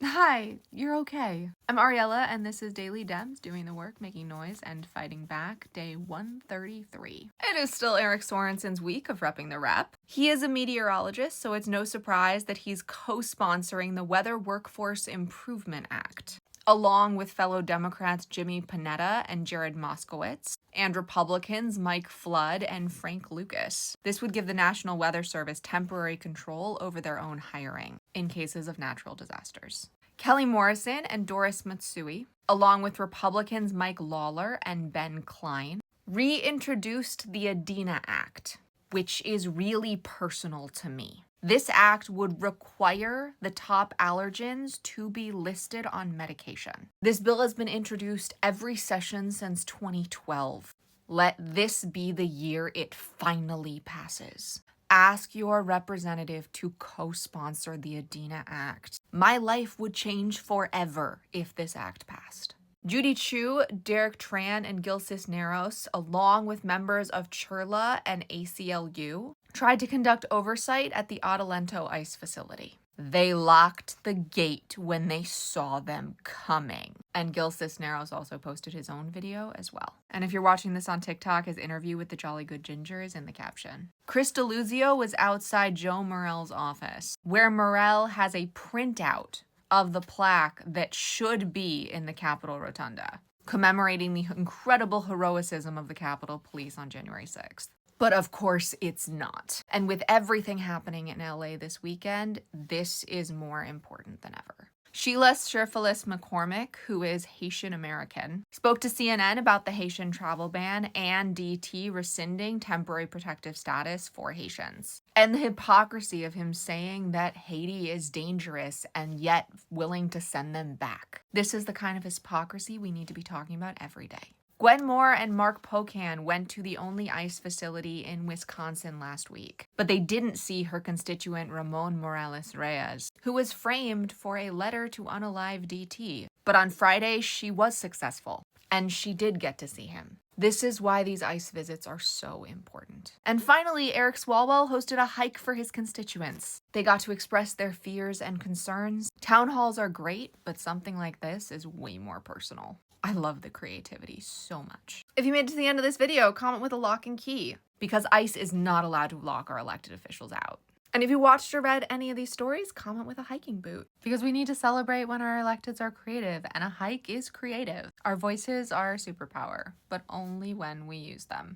Hi, you're okay. I'm Ariella, and this is Daily Dems, doing the work, making noise, and fighting back, day 133. It is still Eric Sorensen's week of repping the rep. He is a meteorologist, so it's no surprise that he's co-sponsoring the Weather Workforce Improvement Act, along with fellow Democrats Jimmy Panetta and Jared Moskowitz, and Republicans Mike Flood and Frank Lucas. This would give the National Weather Service temporary control over their own hiring in cases of natural disasters. Kelly Morrison and Doris Matsui, along with Republicans Mike Lawler and Ben Klein, reintroduced the Adena Act, which is really personal to me. This act would require the top allergens to be listed on medication. This bill has been introduced every session since 2012. Let this be the year it finally passes. Ask your representative to co-sponsor the Adena Act. My life would change forever if this act passed. Judy Chu, Derek Tran, and Gil Cisneros, along with members of CHRLA and ACLU, tried to conduct oversight at the Otto Ice facility. They locked the gate when they saw them coming. And Gil Cisneros also posted his own video as well. And if you're watching this on TikTok, his interview with the Jolly Good Ginger is in the caption. Chris Deluzio was outside Joe Morell's office, where Morell has a printout of the plaque that should be in the Capitol Rotunda, commemorating the incredible heroism of the Capitol Police on January 6th. But of course it's not. And with everything happening in LA this weekend, this is more important than ever. Sheila Sherfilis McCormick, who is Haitian American, spoke to CNN about the Haitian travel ban and DT rescinding temporary protective status for Haitians, and the hypocrisy of him saying that Haiti is dangerous and yet willing to send them back. This is the kind of hypocrisy we need to be talking about every day. Gwen Moore and Mark Pocan went to the only ICE facility in Wisconsin last week, but they didn't see her constituent Ramon Morales Reyes, who was framed for a letter to unalive DT. But on Friday, she was successful, and she did get to see him. This is why these ICE visits are so important. And finally, Eric Swallwell hosted a hike for his constituents. They got to express their fears and concerns. Town halls are great, but something like this is way more personal. I love the creativity so much. If you made it to the end of this video, comment with a lock and key, because ICE is not allowed to lock our elected officials out. And if you watched or read any of these stories, comment with a hiking boot, because we need to celebrate when our electeds are creative, and a hike is creative. Our voices are a superpower, but only when we use them.